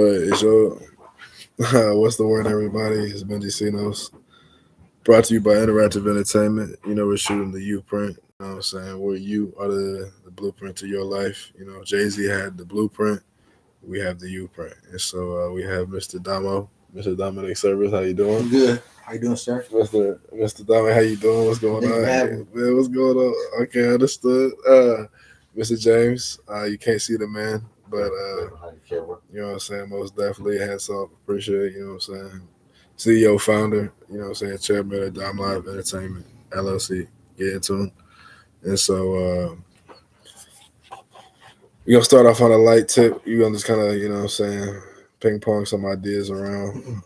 It's your what's the word, everybody? It's Benji Cinos. Brought to you by Interactive Entertainment. We're shooting the U print. You know what I'm saying? Where you are the blueprint to your life. Jay-Z had the blueprint. We have the U print. And so we have Mr. Domo, Mr. Dominic Serviss. How you doing? I'm good. How you doing, sir? Mr. Domo, how you doing? What's going Thank you on? for having me. Man, what's going on? Okay, understood. Mr. James, you can't see the man, but you know what I'm saying? Most definitely hats off. Appreciate it, you know what I'm saying? CEO, founder, you know what I'm saying? Chairman of Dimelife Entertainment, LLC. Get into him. And so we're going to start off on a light tip. You're going to just kind of, you know what I'm saying, ping pong some ideas around.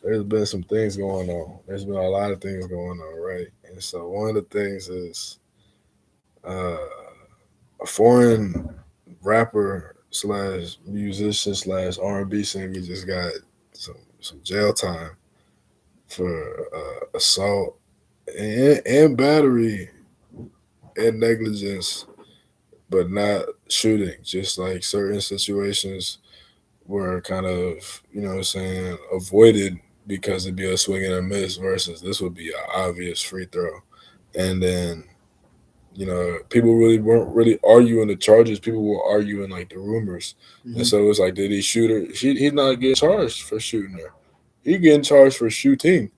There's been some things going on. There's been a lot of things going on, right? And so one of the things is a foreign rapper slash musician slash R&B singer just got some jail time for assault and battery and negligence, but not shooting. Just like certain situations were kind of, you know what I'm saying, avoided because it'd be a swing and a miss versus this would be an obvious free throw. And then people really weren't really arguing the charges. People were arguing like the rumors. And so it was like, did he shoot her? He's not getting charged for shooting her. He getting charged for shooting.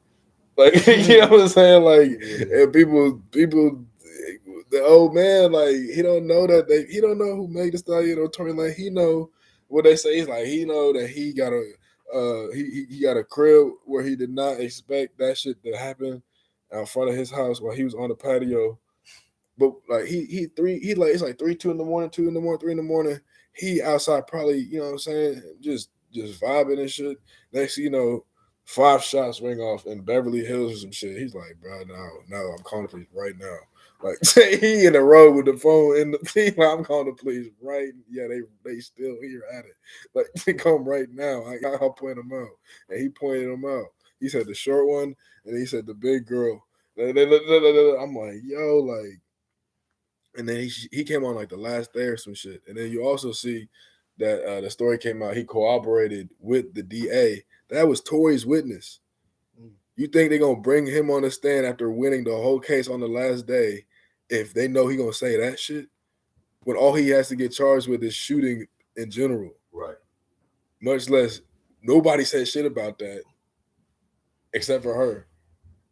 Like, you know what I'm saying? Like, and people, the old man, like, he don't know he don't know who made the stallion or Tory Lane. He know what they say. He's like, he know that he got he got a crib where he did not expect that shit to happen out front of his house while he was on the patio. But like he like it's like 3, 2 in the morning, 2 in the morning, 3 in the morning. He outside probably, you know what I'm saying, just vibing and shit. Next thing you know, 5 shots ring off in Beverly Hills or some shit. He's like, bro, no, I'm calling the police right now. Like he in the road with the phone in the thing. Like, I'm calling the police right. Yeah, they still here at it. Like they come right now. I'll point them out, and he pointed them out. He said the short one, and he said the big girl. I'm like, yo, like. And then he came on like the last day or some shit. And then you also see that the story came out. He cooperated with the DA. That was Tory's witness. You think they're gonna bring him on the stand after winning the whole case on the last day if they know he gonna say that shit? When all he has to get charged with is shooting in general. Right. Much less nobody said shit about that except for her.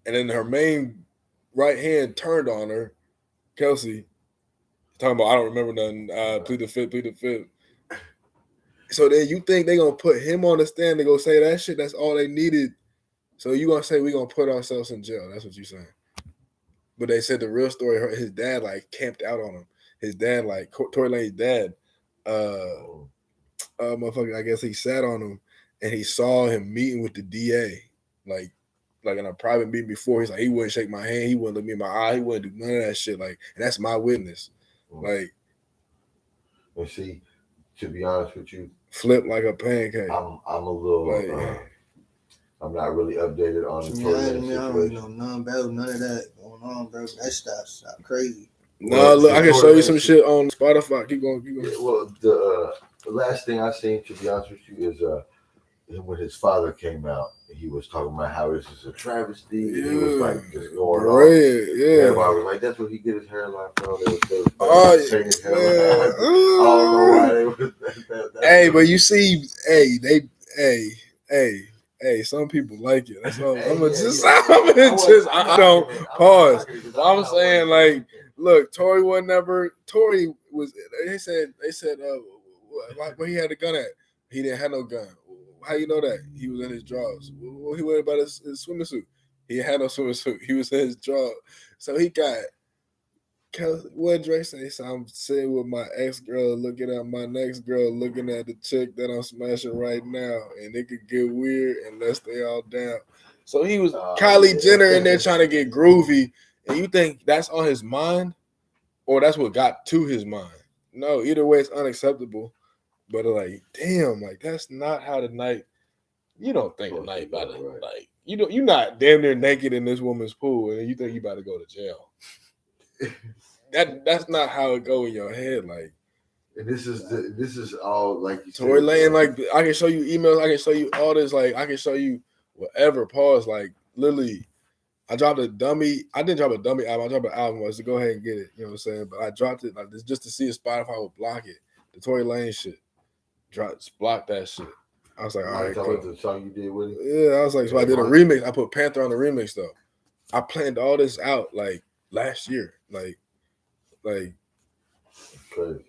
And then her main right hand turned on her, Kelsey. Talking about I don't remember nothing. Plead the fifth. So then you think they gonna put him on the stand to go say that shit? That's all they needed. So you gonna say we gonna put ourselves in jail? That's what you saying. But they said the real story. His dad like camped out on him. His dad like Tory Lane's dad. Motherfucker. I guess he sat on him and he saw him meeting with the DA, like in a private meeting before. He's like he wouldn't shake my hand. He wouldn't look me in my eye. He wouldn't do none of that shit. Like, and that's my witness. Like, and see, to be honest with you, flip like a pancake. I'm a little. Like, I'm not really updated on the situation. I don't know none about none of that going on, bro. That stuff's crazy. No, look, I can show you some shit on Spotify. Keep going. Yeah, well, the last thing I seen, to be honest with you, is when his father came out. He was talking about how this is a travesty. Yeah. He was like just going on. Yeah. Everybody was like, "That's what he get his hairline from." They was his hairline. I don't know why they was. Hey, but you see, hey, some people like it. That's all. I'm just. I don't pause. I'm saying, like, look, Tory was never. Tory was. They said. Where he had a gun at? He didn't have no gun. How you know that? He was in his drawers. What he worried about his swimming suit? He had no swimming suit. He was in his drawers. So he got. What Dre say? So I'm sitting with my ex girl, looking at my next girl, looking at the chick that I'm smashing right now, and it could get weird unless they all down. So he was Kylie Jenner in there trying to get groovy, and you think that's on his mind, or that's what got to his mind? No, either way, it's unacceptable. But like, damn, like that's not how the night. You don't think the night about it, right. Like you're not damn near naked in this woman's pool, and you think you about to go to jail. That's not how it go in your head. Like And this is all like you Tory said. Lane, like I can show you emails, I can show you all this, like I can show you whatever. Pause, like literally. I dropped a dummy. I didn't drop a dummy album. I dropped an album was to go ahead and get it. You know what I'm saying? But I dropped it like this just to see if Spotify would block it. The Tory Lane shit, block that shit. I was like, all right, cool. The song you did with it. Yeah, I was like, so I did a remix. I put Panther on the remix though. I planned all this out like last year, like. Crazy.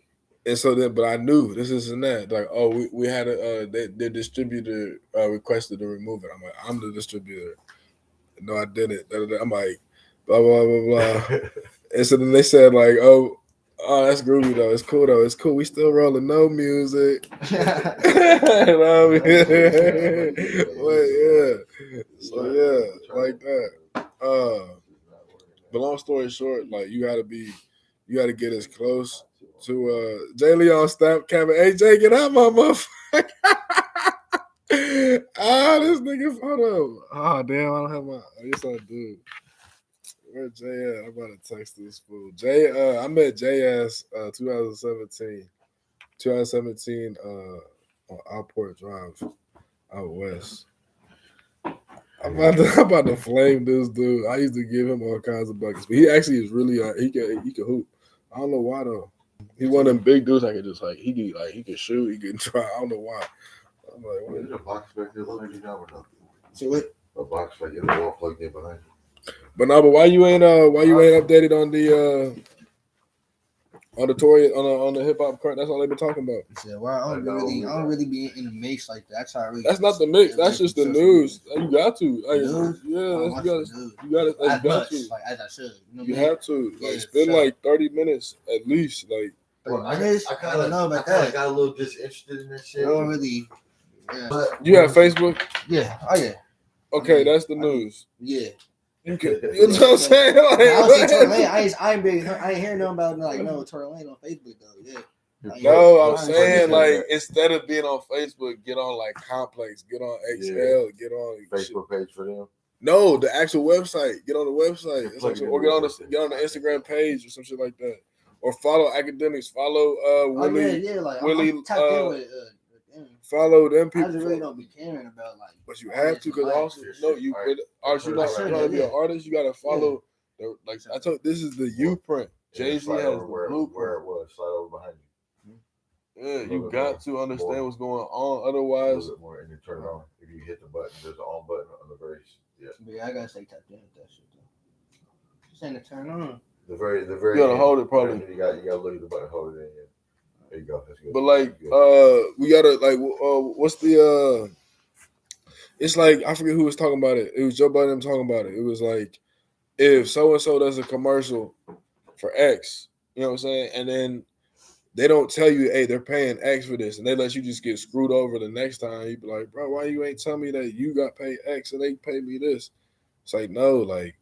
And so then, but I knew this and that. Like, oh, we had the distributor requested to remove it. I'm like, I'm the distributor. No, I didn't. I'm like, blah blah blah blah. And so then they said like, oh, that's groovy though. It's cool though. It's cool. We still rolling no music. You know what I mean? But yeah. So yeah, like that. But long story short, like you gotta get as close to Jay Leon Stamp Cabin. Hey Jay, get out my motherfucker. This nigga photo. Oh damn, I don't have my. Yes, I do. Where Jay at? I'm about to text this fool. Jay, I met Jay ass 2017. 2017 on Outport Drive out west. I'm about to flame this dude. I used to give him all kinds of buckets, but he actually is really he can hoop. I don't know why though. He one of them big dudes I could just like he could shoot, he could try. I don't know why. I'm like, what? Is a box back there behind you now or nothing? So what? A box back in the wall plugged in behind you. But no, but why you ain't updated on the Tory on the hip hop cart? That's all they've been talking about. He said, well, I don't really be in the mix like that. That's how I really. That's not the mix. That's just the news. You got to. Like, news? yeah, you got to. Like as I should. You know You what I mean? have to. Yeah, Like spend like 30 minutes at least. Like Well, I kind of know about that. got a little disinterested in that shit. I don't really. Yeah. But you have Facebook. Yeah. Oh yeah. Okay, that's the news. Yeah. You know what I'm saying? Like, I don't see Tory Lane. I ain't hearing nothing about like no Tory Lane on Facebook though. Yeah. No, I'm saying like instead of being on Facebook, get on like Complex, get on XL, get on Facebook page for them. No, the actual website. Get on the website. It's like, or get on the Instagram page or some shit like that. Or follow academics. Follow Willie. Yeah, like Willie. I'm tapped in with follow them people. I just really don't be caring about like. But you have to, because also you not trying to be an artist. You gotta follow. Like I told, this is the U print. Jay-Z has the blueprint. Where it was, slide over behind you. Yeah, you got to understand what's going on. Otherwise, a little bit more, and you turn it on. If you hit the button, there's an on button on the very. Yeah, I gotta stay tapped in with that shit though. Just ain't to turn on. The very. You gotta hold it probably. You gotta look at the button, hold it in. Yeah. There you go. That's good. But like, we gotta like, what's the? It's like I forget who was talking about it. It was Joe Budden talking about it. It was like, if so and so does a commercial for X, you know what I'm saying, and then they don't tell you, hey, they're paying X for this, and they let you just get screwed over the next time. You be like, bro, why you ain't tell me that you got paid X and they paid me this? It's like, no, like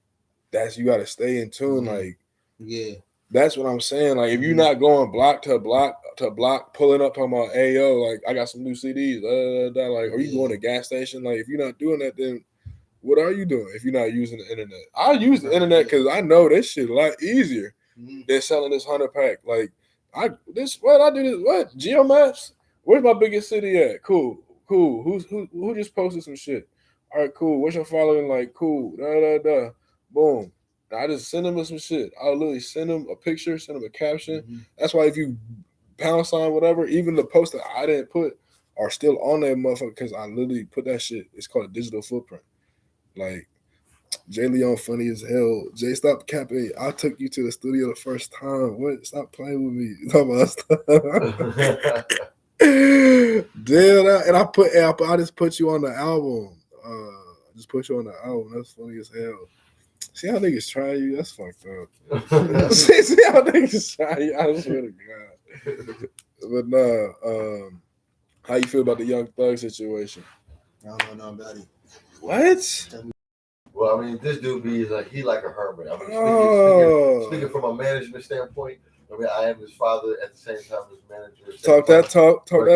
that's, you got to stay in tune. Like, yeah, that's what I'm saying. Like, if you're not going block to block to block, pulling up talking about, hey, yo, like I got some new CDs, like, are you going to gas station? Like, if you're not doing that, then what are you doing if you're not using the internet? I use the internet because I know this shit a lot easier than selling this 100-pack. Like, I do this. What? GeoMaps? Where's my biggest city at? Cool. Who just posted some shit? All right, cool. What's your following like? Cool. Boom. Now I just send them some shit. I'll literally send them a picture, send them a caption. That's why if you # whatever, even the post that I didn't put are still on that motherfucker because I literally put that shit. It's called a digital footprint. Like, Jay Leon funny as hell. Jay, stop capping. I took you to the studio the first time. What? Stop playing with me. Talk about stuff. Damn, and I just put you on the album. Just put you on the album. That's funny as hell. See how niggas try you? That's fucked up. see how niggas try you? I swear to God. But nah, how you feel about the Young Thug situation? I don't know about it. What? Well, I mean, this dude he like a hermit. I mean, speaking from a management standpoint, I mean, I am his father at the same time as manager. Talk that talk. Hold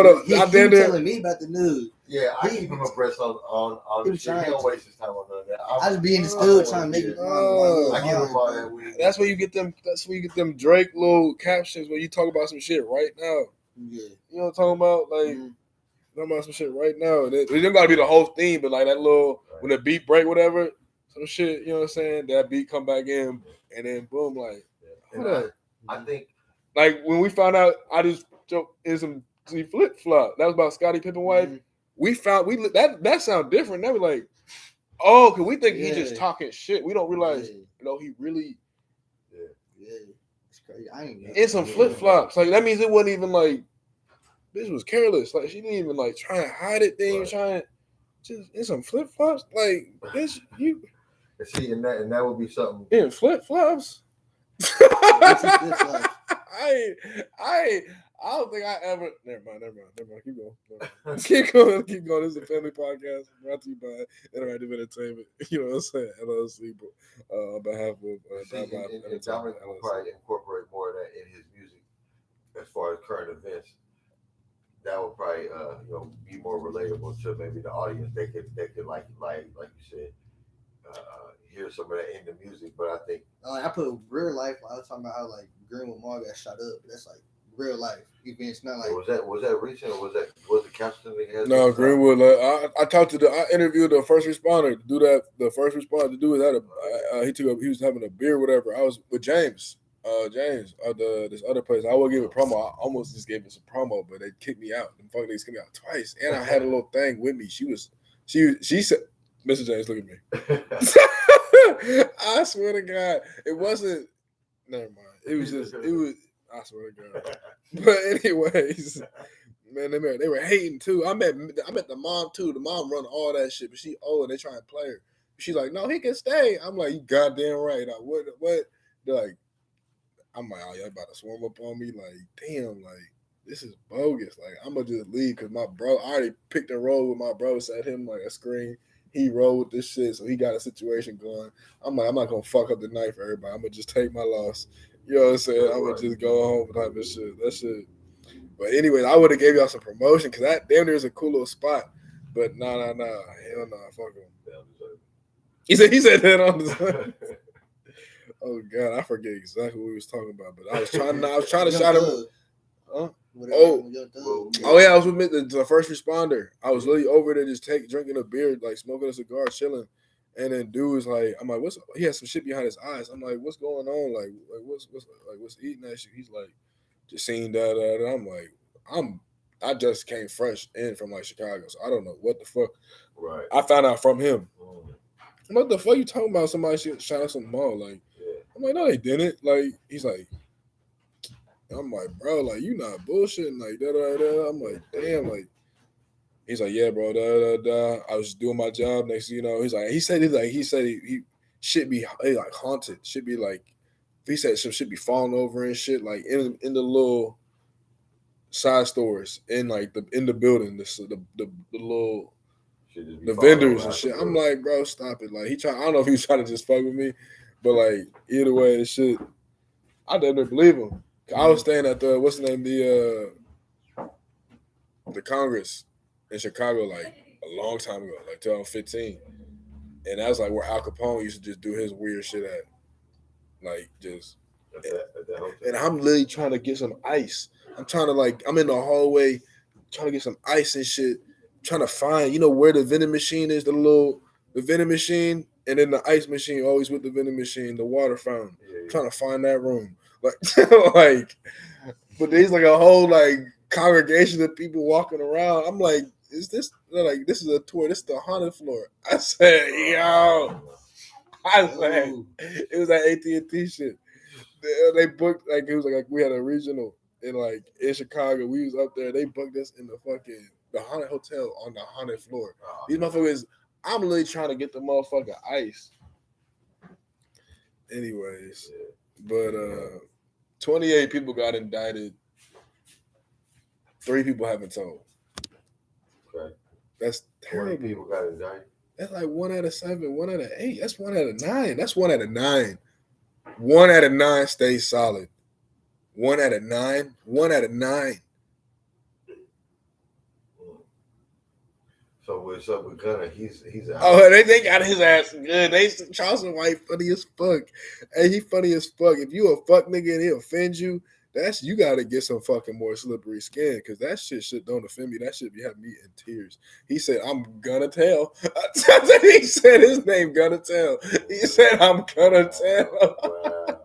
up. He telling me about the news. Yeah, I keep him abreast on He the was shit. He trying don't to. waste his time on none of that. I just be in the studio trying to make it. I give him all that weed. That's where you get them. That's where you get them Drake little captions where you talk about some shit right now. Yeah. You know what I'm talking about? Like talking about some shit right now. It don't gotta be the whole theme, but like that little when the beat break, whatever, some shit. You know what I'm saying? That beat come back in, and then boom, like hold up. I think like when we found out, I just jumped in some flip flop. That was about Scottie Pippen wife. We found that sound different. That was like, oh, cause we think he's just talking shit. We don't realize, he really. Yeah, it's crazy. I ain't in some flip flops. Like that means it wasn't even like bitch was careless. Like she didn't even like try and hide it. They even trying just in some flip flops. Like bitch, you see, and that would be something in flip flops. I don't think I ever. Never mind. Keep going. Keep going. This is a family podcast brought to you by Interactive Entertainment. You know what I'm saying? LLC, on behalf of Dominic will probably incorporate more of that in his music as far as current events. That would probably be more relatable to maybe the audience. They could like you said, hear some of that in the music. But I think I put real life. I was talking about how like Greenwood Mall got shot up. That's like real life events. Not like was that recent or was the caption that has no Greenwood. I talked to I interviewed the first responder to do that. The first responder to do that. He was having a beer, whatever. I was with James. James, this other place. I would give a promo. I almost just gave it some promo, but they kicked me out. The fucking niggas kicked me out twice, and I had a little thing with me. She said, "Mr. James, look at me." I swear to God, it wasn't. Never mind. It was. I swear to God. But anyways, man, they were hating too. I met the mom too. The mom run all that shit, but she old and they try and play her. She's like, "No, he can stay." I'm like, "You goddamn right." What? They're like. I'm like, oh, y'all about to swarm up on me? Like, damn, like, this is bogus. Like, I'm going to just leave because I already picked a role with my bro, set him like a screen. He rolled with this shit, so he got a situation going. I'm like, I'm not going to fuck up the night for everybody. I'm going to just take my loss. You know what I'm saying? I'm going to just go home type of shit. That shit. But anyways, I would have gave y'all some promotion because that damn near is a cool little spot. But nah. Hell nah. Fuck him. He said that on the Oh God, I forget exactly what we was talking about, but I was trying to shout him. Huh? Yeah, I was with the first responder. I was literally over there just drinking a beer, like smoking a cigar, chilling. And then dude was like, I'm like, he had some shit behind his eyes. I'm like, what's going on? Like what's eating that shit? He's like, just seeing that. I'm like, I just came fresh in from like Chicago, so I don't know what the fuck. Right. I found out from him. What the fuck you talking about? Somebody shot us some mall, like. I'm like, no, they didn't. Like, he's like, I'm like, bro, like, you not bullshitting, like, da. I'm like, damn, like, he's like, yeah, bro, da. I was doing my job. Next, he said he should be like haunted. Should be like, he said some should be falling over and shit, like in the little side stores in like in the building, the little. The vendors and shit. I'm like, bro, stop it. Like I don't know if he was trying to just fuck with me, but like either way, the shit. I didn't believe him. I was staying at what's the name, the Congress in Chicago like a long time ago, like 2015, and that's like where Al Capone used to just do his weird shit at, like just. And I'm literally trying to get some ice. I'm in the hallway trying to get some ice and shit. Trying to find, where the vending machine is, the vending machine, and then the ice machine, always with the vending machine, the water fountain. Trying to find that room. Like, but there's like a whole like congregation of people walking around. I'm like, is this like this is a tour? This is the haunted floor. I said, yo. It was that AT&T shit. They booked like it was like we had a regional in Chicago. We was up there. They booked us in the haunted hotel on the haunted floor. These motherfuckers, I'm literally trying to get the motherfucker ice. Anyways, but 28 people got indicted. 3 people haven't told. Okay. That's terrible. 20 people got indicted. That's like 1 out of 7, 1 out of 8. That's 1 out of 9. That's 1 out of 9. 1 out of 9 stays solid. 1 out of 9. 1 out of 9. So what's up with Gunner? He's out. Oh, they got his ass good. Charleston White funny as fuck. Hey, he funny as fuck. If you a fuck nigga and he offends you, that's you gotta get some fucking more slippery skin because that shit don't offend me. That shit be having me in tears. He said, "I'm gonna tell." He said his name gonna tell. He said, "I'm gonna tell." Wow.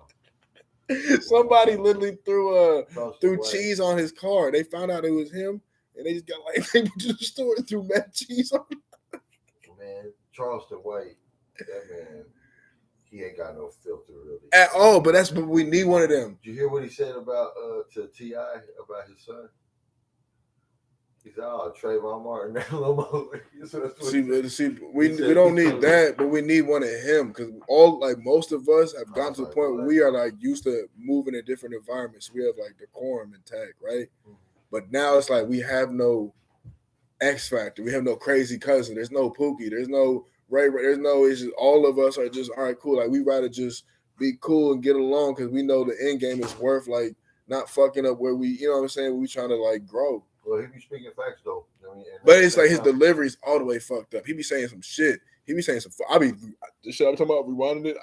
Somebody literally threw Charleston White. cheese on his car. They found out it was him, and they just got like they went to the store and threw mad cheese on him. Man, Charleston White, that man, he ain't got no filter really At all. But that's what we need one of them. Did you hear what he said about to Ti about his son? He said, "Oh, Trayvon Martin, that little See, we don't need that, but we need one of him because most of us have gotten to the point where we are like used to moving in different environments. We have like decorum intact, right? Mm-hmm. But now it's like we have no X factor. We have no crazy cousin. There's no Pookie. There's no Ray. There's no. It's just all of us are just all right. Cool. Like we rather just be cool and get along because we know the end game is worth like not fucking up where we. You know what I'm saying? We trying to like grow. Well, he be speaking facts though. I mean, but it's like his delivery's all the way fucked up. He be saying some shit. He be saying some. I be the shit I'm talking about. Rewinding it.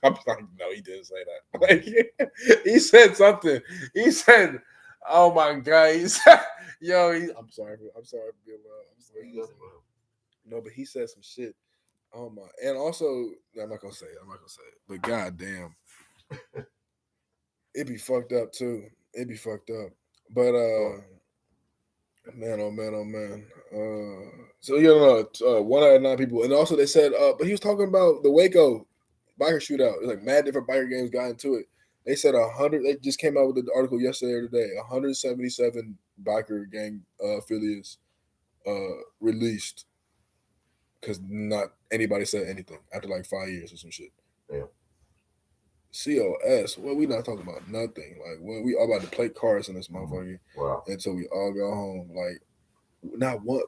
I'm like, no, he didn't say that. Like he said something. He said, "Oh my god." He said, "Yo, I'm sorry. I'm sorry for being loud. I'm sorry." No, but he said some shit. Oh my. And also, I'm not gonna say it. But goddamn, it be fucked up too. It be fucked up. But man, oh man, oh man. So you know, 1 out of 9 people, and also they said, but he was talking about the Waco biker shootout. It's like mad different biker games got into it. They said 100. They just came out with the article yesterday or today. 177 biker gang affiliates released because not anybody said anything after like 5 years or some shit. Yeah. COS. Well, we not talking about nothing. Like, well, we all about to play cards in this motherfucker. Wow. Until we all go home. Like, not one.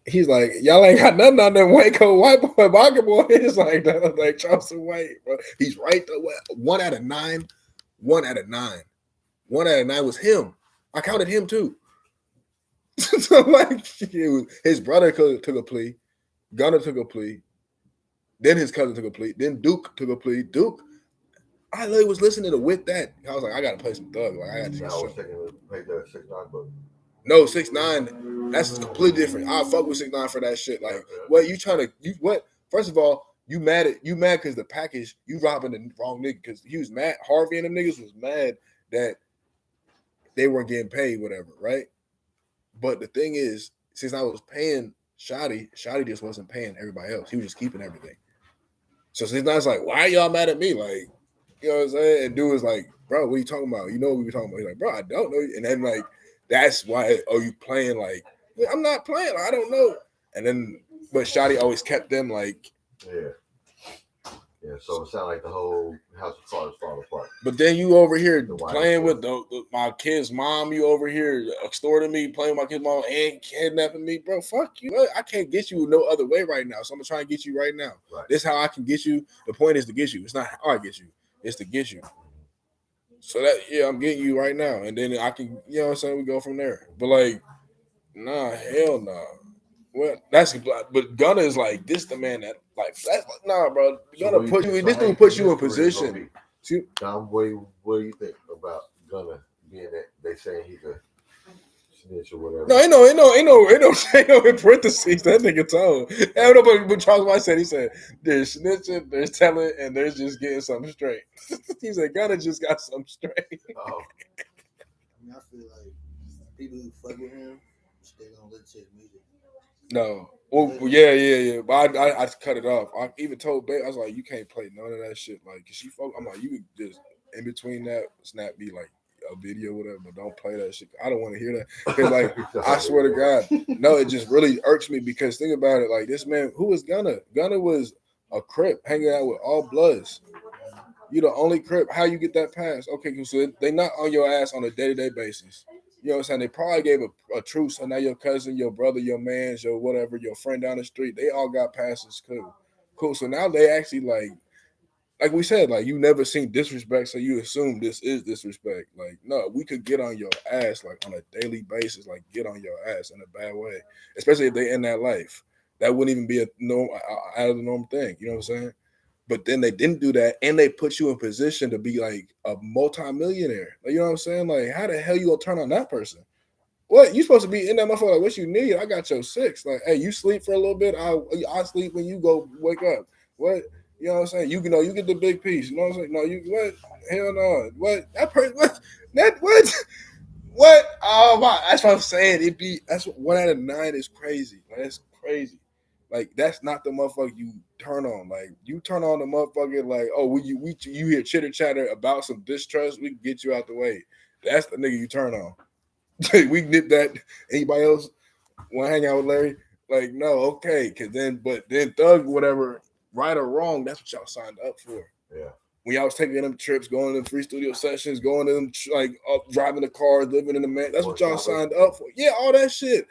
He's like, y'all ain't got nothing on that Waco white boy, Baca boy. He's like, that, like Charleston White. Bro. He's right though. 1 out of 9. 1 out of 9. 1 out of 9 was him. I counted him too. So like, his brother took a plea. Gunner took a plea. Then his cousin took a plea. Then Duke took a plea. Duke. I literally was listening to with that. I was like, I gotta play some Thug. Like, I got to. I was taking play the 6ix9ine, but no 6ix9ine. That's completely different. I'll fuck with 6ix9ine for that shit. Like, what you trying to? You what? First of all, you mad because the package you robbing the wrong nigga because he was mad. Harvey and them niggas was mad that they weren't getting paid, whatever, right? But the thing is, since I was paying Shotty just wasn't paying everybody else. He was just keeping everything. So 6ix9ine's like, why are y'all mad at me? Like. You know what I'm saying? And dude was like, bro, what are you talking about? You know what we were talking about? He's like, bro, I don't know. And then like, that's why, you playing like, I'm not playing. Like, I don't know. And then, but Shotty always kept them like. Yeah. Yeah, so it sounded like the whole House of Cards fall apart. But then you over here playing with my kid's mom. You over here extorting me, playing with my kid's mom and kidnapping me, bro. Fuck you. I can't get you no other way right now. So I'm gonna try and get you right now. Right. This is how I can get you. The point is to get you. It's not how I get you. It's to get you. So that I'm getting you right now, and then I can, you know what I'm saying, we go from there. But like, nah, hell nah. Well, that's but Gunna is like this the man that like that's nah, bro. Gunna put you. This dude puts you in position. Dom, what do you think about Gunna being that they saying he's a snitch or whatever? No, ain't no in parentheses. That nigga told. I don't know, but Charles White said, he said, there's snitching, there's telling, and there's just getting something straight. He said, Gunna just got something straight. Oh. I mean, I feel like people who fuck with him, they gonna listen to his music. No. Well, yeah. But I cut it off. I even told Babe, I was like, you can't play none of that shit. Like, cause I'm like, you could just in between that snap me like a video, whatever, but don't play that shit. I don't want to hear that. Because like, I swear to God, no, it just really irks me because think about it. Like this man, who was Gunna? Gunna was a Crip hanging out with all Bloods. You the only Crip. How you get that pass? Okay, so they not on your ass on a day-to-day basis. You know what I'm saying? They probably gave a truce, so now your cousin, your brother, your man's, your whatever, your friend down the street, they all got passes. Cool. So now they actually like like we said, like you never seen disrespect, so you assume this is disrespect. Like, no, we could get on your ass like on a daily basis, like get on your ass in a bad way, especially if they in that life. That wouldn't even be a no out of the norm thing. You know what I'm saying? But then they didn't do that, and they put you in position to be like a multimillionaire. Like, you know what I'm saying? Like, how the hell you gonna turn on that person? What, you supposed to be in that motherfucker? Like, what you need? I got your six. Like, hey, you sleep for a little bit. I sleep when you go wake up. What? You know what I'm saying? You know, you get the big piece. You know what I'm saying? No, you what? Hell no. What? That person? What? That what? What? Oh my! That's what I'm saying. That's what 1 out of 9 is crazy. Like, that's crazy. Like, that's not the motherfucker you turn on. Like, you turn on the motherfucker. Like, oh, you hear chitter chatter about some distrust. We can get you out the way. That's the nigga you turn on. We nip that. Anybody else want to hang out with Larry? Like, no, okay. But then Thug, whatever, right or wrong, that's what y'all signed up for. Yeah. When y'all was taking them trips, going to them free studio sessions, going to them like driving the cars, living in the man, that's what y'all signed up for. Yeah, all that shit,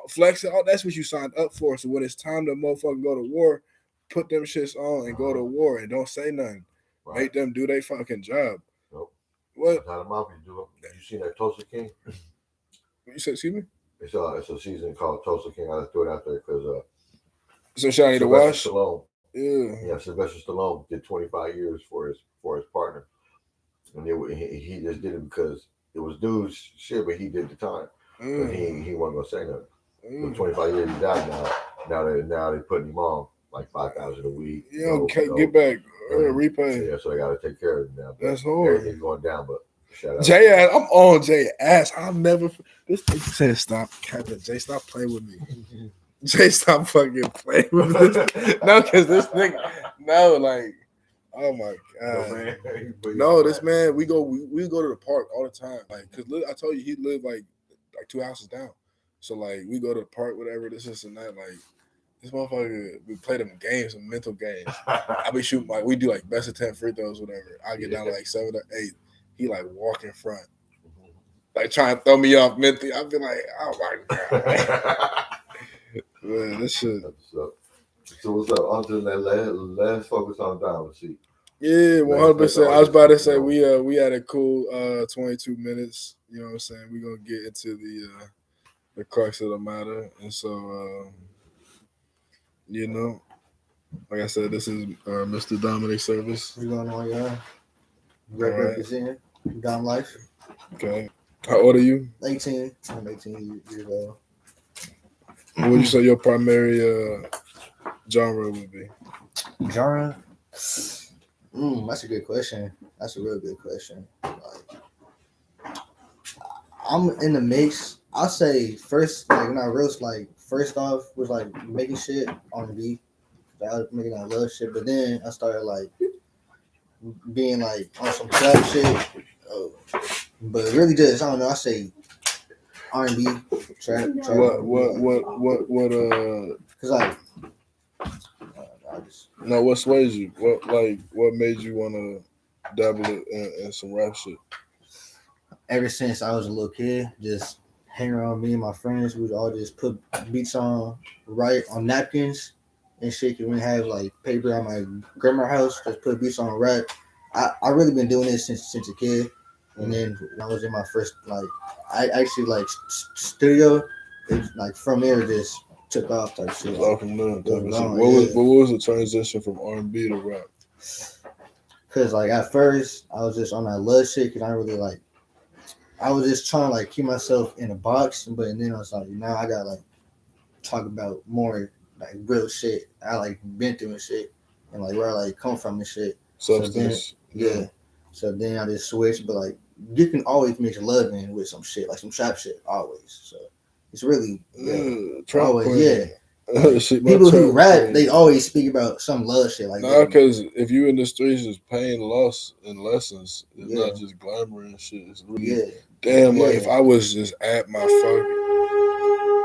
flexing, all that's what you signed up for. So when it's time to motherfucking go to war, put them shits on and go to war and don't say nothing. Right. Make them do their fucking job. Nope. What? That's how the mafia do it. You seen that Tulsa King? You said, excuse me? It's a season called Tulsa King. I just threw it out there because so shall I need to watch? Stallone. Yeah, Sylvester Stallone did 25 years for his partner, and he just did it because it was dude's shit, but he did the time, but he wasn't gonna say nothing. For 25 years, he died now they putting him on like 5,000 a week. Yeah, get back repay. Yeah, so they got to take care of him now. That's hard. Everything's going down, but shout out. Jay ass, I'm on Jay ass. I'll never. This nigga said stop, Captain Jay. Stop playing with me. Jay, stop fucking playing with this. No, because this nigga. No, like, oh my god. No, this man. We go to the park all the time. Like, cause I told you he lived like 2 houses down. So like we go to the park, whatever. This and that. Like this motherfucker, we play them games, some mental games. I be shooting like we do like best of 10 free throws, whatever. I get down to like 7 or 8. He like walk in front, like trying to throw me off mentally. I be like, oh my god. Man, this shit. So what's up? On to that let's focus on Domo. See. Yeah, 100%. I was about to say we had a cool 22 minutes. You know what I'm saying? We're gonna get into the crux of the matter, and so you know, like I said, this is Mr. Dominic Serviss. What's going on, y'all? Representing Dimelife. Okay. How old are you? 18. I'm 18 years old. What would you say your primary genre would be? Genre? That's a good question. That's a real good question. Like, I'm in the mix. I'll say first, like when I roast, like first off was like making shit on the beat. I was making that love shit, but then I started like being like on some trap shit. But really, just I don't know. I say R&B, trap. What? Cause like, no, what sways you? What made you want to dabble in some rap shit? Ever since I was a little kid, just hang around me and my friends, we'd all just put beats on, write on napkins and shit. Cause we have like paper at my grandma's house, just put beats on, rap. I really been doing this since a kid. And then when I was in my first, like, I actually, like, studio, it's like, from there, just took off type shit. Off from there, what was the transition from R&B to rap? Because, like, at first, I was just on that love shit, because I really, like, I was just trying to, like, keep myself in a box, but then I was like, now I got to, like, talk about more, like, real shit I, like, been through and shit, and, like, where I, like, come from and shit. Substance. So then, So then I just switched, but, like, you can always mix love in with some shit, like some trap shit, always. So it's really always, people who rap, they always speak about some love shit like that. Nah, because if you in the streets, it's pain, loss, and lessons. It's not just glamour and shit. It's really damn. Like if I was just at my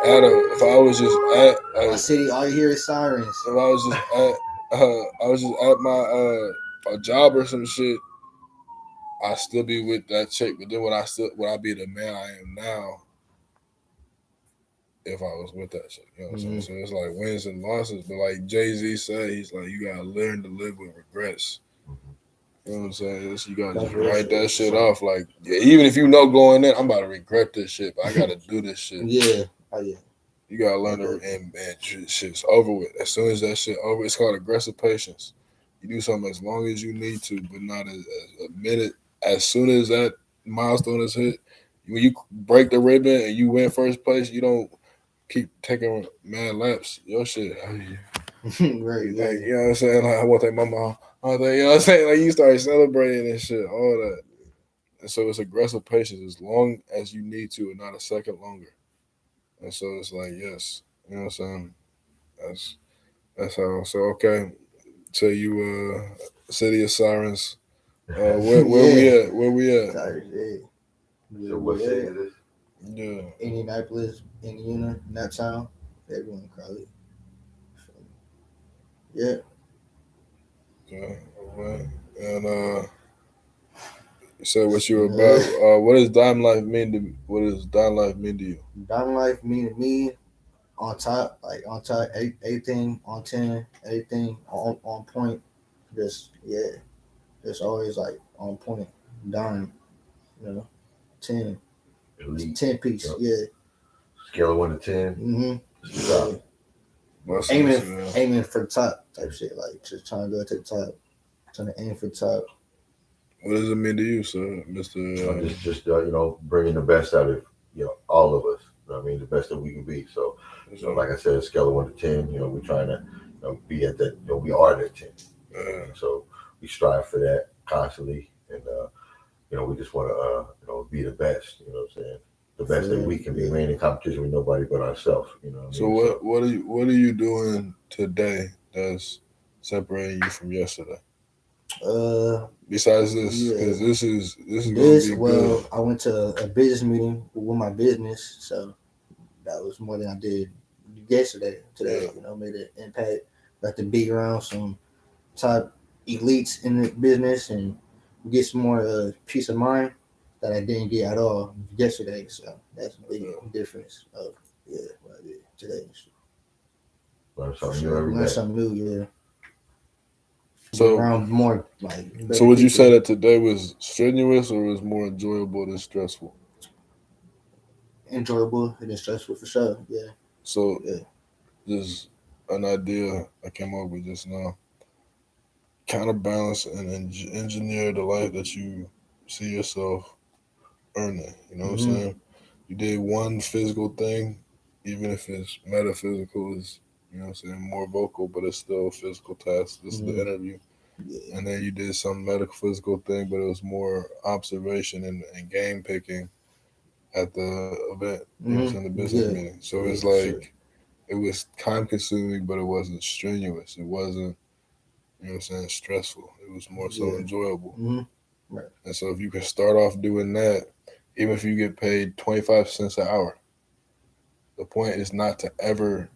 if I was just at my city, all you hear is sirens. If I was just at my a job or some shit, I still be with that chick, but then would I be the man I am now if I was with that chick? You know what I'm saying? So it's like wins and losses. But like Jay-Z said, he's like, you gotta learn to live with regrets. You know what I'm saying? You gotta That's just real write that shit. shit off. Like, yeah, even if you know going in, I'm about to regret this shit, but I gotta do this shit. Yeah. Oh yeah. You gotta learn to, and shit's over with. As soon as that shit over, it's called aggressive patience. You do something as long as you need to, but not a minute. As soon as that milestone is hit, when you break the ribbon and you win first place, you don't keep taking mad laps. Your shit, Right. Yeah. like, you know what I'm saying? Like, I want to thank my mom. I want to thank, you know what I'm saying? Like, you start celebrating and shit, all that. And so it's aggressive patience as long as you need to and not a second longer. And so it's like, yes, you know what I'm saying? That's that's how. So okay, so you City of Sirens. Where we Yeah. at? Where we at? Sorry, yeah. So Where what we city at? is this? Yeah. Indianapolis, Indiana, in that town. Everyone call it. Yeah. Okay. All right. And you said what you were Uh, about. What does Dime Life mean to? What does Dime Life mean to you? Diamond Life meaning me on top, like on top, everything on 10, everything on point. Just yeah, just always like on point. Dime, you know, 10, Elite. 10 piece. Yep. Yeah. Scale of 1 to 10. Mm-hmm. Stop. Yeah. Blessings. Aiming for the top type shit. Like just trying to go to the top, trying to aim for the top. What does it mean to you, sir, Mister? Just bringing the best out of all of us. You know what I mean, the best that we can be. So, like I said, scale of 1 to 10. We're trying to be at that. We are that 10. So we strive for that constantly, and we just want to be the best. You know what I'm saying? The best that we can be. We ain't in competition with nobody but ourselves. You know what I mean? So what are you doing today that's separating you from yesterday? Besides this, because Yeah. this is gonna This be good. well, I went to a business meeting with my business, so that was more than I did yesterday. Today, Yeah. made an impact. Got to be around some top elites in the business and get some more peace of mind that I didn't get at all yesterday. So that's a big difference of what I did today. Learn For something new sure, every learn day. something new. Yeah, be So around more like so better would you say people. that today was strenuous or was more enjoyable than stressful? Enjoyable and stressful for sure. Yeah, So yeah. just an idea I came up with just now. Counterbalance and engineer the life that you see yourself earning. You know what I'm Mm-hmm. saying? You did one physical thing, even if it's metaphysical, is you know what I'm saying, more vocal, but it's still a physical task. This is the Mm-hmm. interview. Yeah. And then you did some medical physical thing, but it was more observation and game picking at the event, you know what I'm saying, the Mm-hmm. business Yeah. meeting. So Yeah, it's for sure. like it was time consuming, but it wasn't strenuous. It wasn't, you know what I'm saying, stressful. It was more so Yeah. enjoyable. Mm-hmm. Right. And so if you can start off doing that, even if you get paid 25 cents an hour, the point is not to ever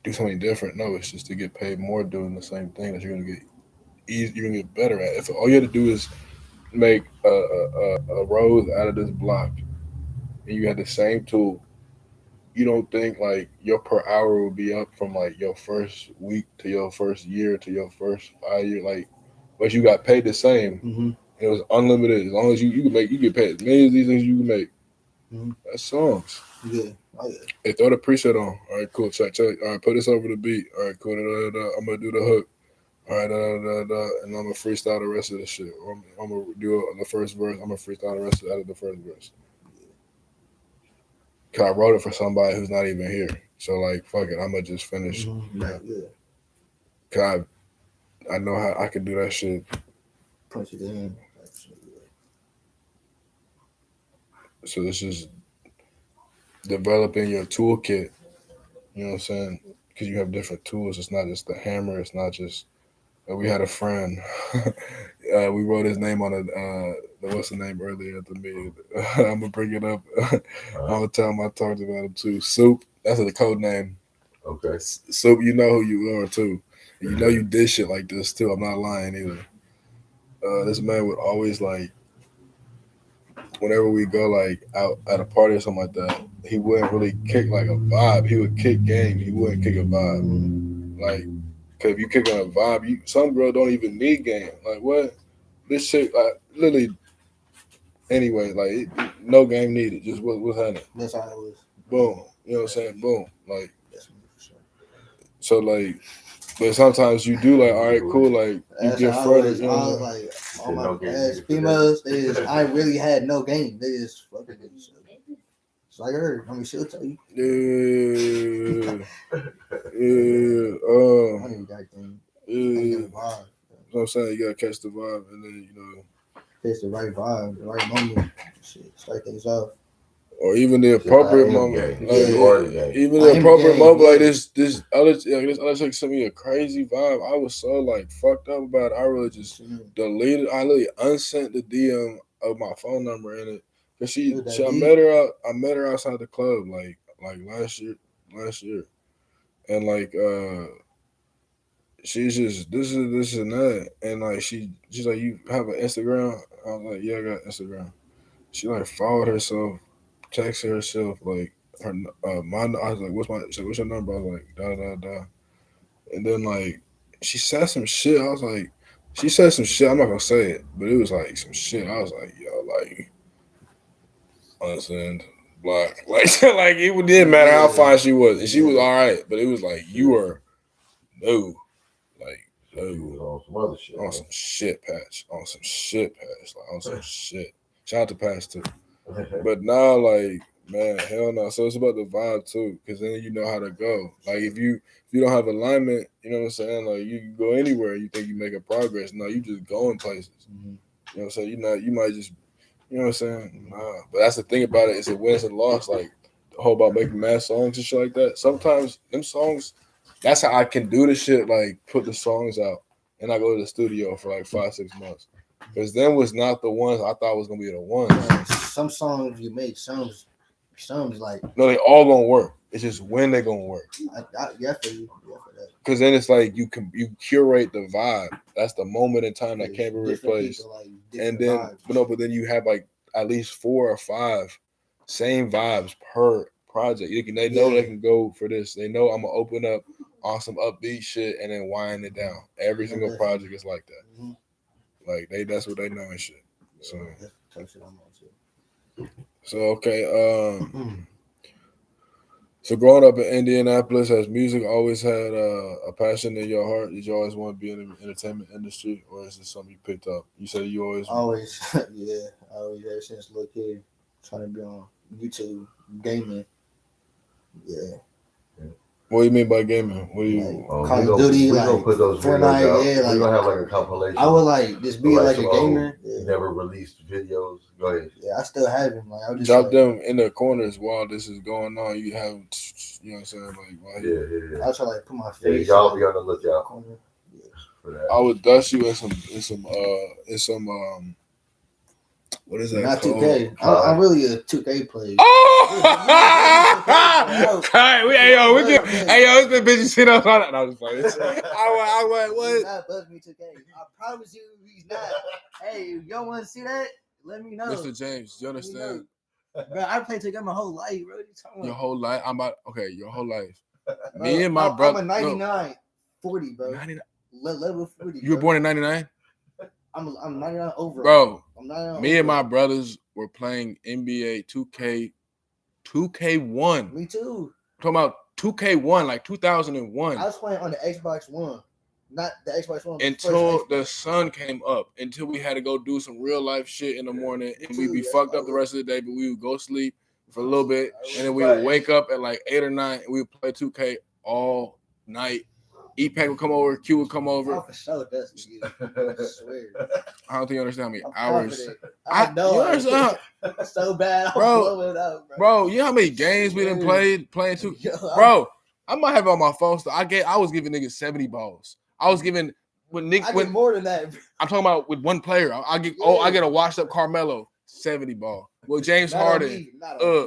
do something different. No, it's just to get paid more doing the same thing that you're gonna get better at. If all you have to do is make a rose out of this block and you had the same tool, you don't think like your per hour will be up from like your first week to your first year to your first 5 year, like, but you got paid the same. Mm-hmm. It was unlimited as long as you can make, you get paid as many of these things you can make. Mm-hmm. That's songs. Yeah. Oh yeah. Hey, throw the preset on. All right, cool. Check. All right, put this over the beat. All right, cool. Da, da, da. I'm gonna do the hook. All right, and I'm gonna freestyle the rest of the shit. I'm gonna do the first verse. I'm gonna freestyle the rest out of the first verse. Cause I wrote it for somebody who's not even here. So like, fuck it. I'm gonna just finish. Mm-hmm. Right. Yeah. Cause I know how I can do that shit. Punch it in. Absolutely. So this is developing your toolkit. You know what I'm saying? Because you have different tools. It's not just the hammer. It's not just. We had a friend. We wrote his name on it. What's the name earlier at the meeting? I'm gonna bring it up. I'm gonna tell him I talked about him too. Soup. That's the code name. Okay. Soup. You know who you are too. And you know you did shit like this too. I'm not lying either. This man would always like, whenever we go like out at a party or something like that, he wouldn't really kick like a vibe. He would kick game. He wouldn't kick a vibe. Like, cause if you kick on a vibe, some girl don't even need game. Like what? this shit, like literally. Anyway, like no game needed. Just what's happening. That's how it was. Boom. You know what I'm saying? Boom. Like That's me for sure. so, like. But sometimes you do like, all right, cool. Like you That's get how I further. was. You I know was what I mean? like, all my ass females, they just, I really had no game. They just fucking did each other. It's like her. I mean, she'll tell you. Yeah. I need that thing. Yeah. That vibe. You know what I'm saying? You gotta catch the vibe, and then It's the right vibe, the right moment. Shit, start things off. or even the appropriate moment, like you are the game. even the appropriate game, moment, like yeah. this other chick sent me a crazy vibe. I was so like fucked up about it. I really just deleted. I literally unsent the DM of my phone number in it because I met her out. I met her outside the club like last year, and like she's just this and that, and like she's like, you have an Instagram? I was like, yeah, I got Instagram. She like followed herself, texted herself like her my. I was like, what's my? She's like, what's your number? I was like, da da da, and then like she said some shit. I was like, she said some shit. I'm not gonna say it, but it was like some shit. I was like, yo, like, unsend, block, like it didn't matter how fine she was, and she was all right, but it was like you were no, like no, on some other shit, on some shit patch, on some shit patch, like on some shit. Shout out to Patch too. But now, like, man, hell no. So it's about the vibe too, because then you know how to go. Like, if you don't have alignment, you know what I'm saying? Like, you can go anywhere. You think you making progress? No, you just going places. Mm-hmm. You know what I'm saying? You might just, you know what I'm saying? Nah. But that's the thing about it. It's a wins and loss. Like the whole about making mad songs and shit like that. Sometimes them songs, that's how I can do the shit. Like put the songs out, and I go to the studio for like 5-6 months. Because them was not the ones I thought was gonna be the ones. Some songs you make, some like no, they all gonna work. It's just when they gonna work. Yeah, for you. Yeah, for that. Because then it's like you curate the vibe. That's the moment in time that can't be replaced. People, like, and then vibes. But then you have like at least 4 or 5 same vibes per project. They know they can go for this. They know I'm gonna open up on some upbeat shit and then wind it down. Every single project is like that. Mm-hmm. Like that's what they know and shit. So okay. So growing up in Indianapolis, has music always had a passion in your heart? Did you always want to be in the entertainment industry, or is it something you picked up? You said you always yeah, always ever since little kid, trying to be on YouTube gaming. Yeah. What do you mean by gaming? What do you? Like, Call of Duty, like put those Fortnite. Yeah, like we're gonna have like a compilation. I would like just be like a gamer. Yeah. Never released videos. Go ahead. Yeah, I still have them. Like I just drop them in the corners while this is going on. You have, you know what I'm saying? Like, yeah. I try to like put my face. Y'all be on the lookout for that. I would dust you in some what is that? Not called? 2K. I'm really a 2K player. It's been busy shit up on that. No, I was playing. I went, what? He's not buzz me 2K. I promise you, he's not. Hey, if y'all want to see that, let me know. Mr. James, you understand? Bro, I played 2K my whole life, bro. Your whole life? Your whole life. Me and my brother. I'm a 99, 40, bro. 99. Level 40. You were born in 99? I'm 99 overall. Bro, I'm 99 me and my brothers were playing NBA 2K1. Me too. I'm talking about 2K1, like 2001. I was playing on the Xbox One. Not the Xbox One. Until the sun came up. Until we had to go do some real life shit in the morning. And we'd be fucked up the rest of the day, but we would go sleep for a little bit. And then we would wake up at like 8 or 9 and we would play 2K all night. E-Pack would come over, Q would come over. Oh, for sure, that's you. I swear. I don't think you understand me. I'm Hours. I know. You understand? So bad. I'm bro, blowing up, bro. You know how many games we done playing 2K? Bro, I might have it on my phone. So I was giving niggas 70 balls. I was giving with Nick. I get more than that. I'm talking about with one player. I get a washed up Carmelo 70 ball. Well, James Harden.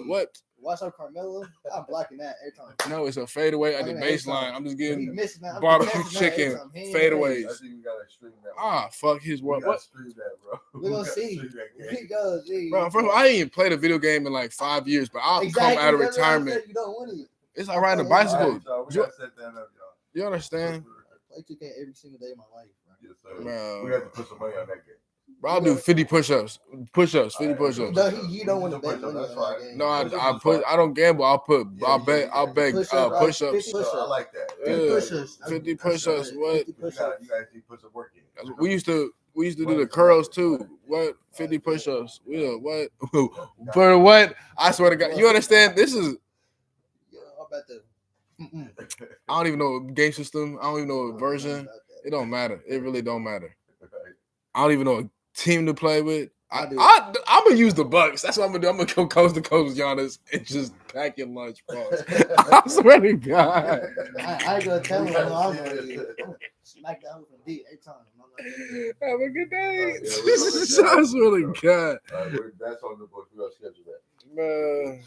What? Watch out, Carmelo. I'm blocking that every time. No, it's a fadeaway at the baseline. I'm just getting barbecue chicken fadeaways. I think we gotta stream that. Fuck his world. What? Stream that, bro. We gonna see. We go see. Bro, first of all, I ain't even played a video game in like 5 years, but I'll come out of retirement. You don't want it. It's like riding a bicycle. We gotta set that up, y'all. You understand? I play 2K every single day of my life, bro. Yes, sir. We have to put some money on that game. Bro, I'll do 50 push-ups. 50 push-ups. No, he don't want to bet money That's on fine. that game. No, I don't gamble. I'll bet push-ups. I like that. 50 push-ups. 50 push-ups. What? 50 You push-ups. gotta actually put some work in. We used to do the curls too. What? 50 push-ups. Yeah, what? For what? I swear to God. You understand? This is Yeah, I'm about to. I don't even know game system. I don't even know version. It don't matter. It really don't matter. I don't even know a team to play with. I'm gonna use the Bucks. That's what I'm gonna do. I'm gonna go coast to coast with Giannis and just pack your lunch, boss. I swear to God. I ain't gonna tell him who I'm gonna do. Smack down with a D every time. Have a good day. Yeah, I swear to God. That's on the book. We'll schedule that. Man.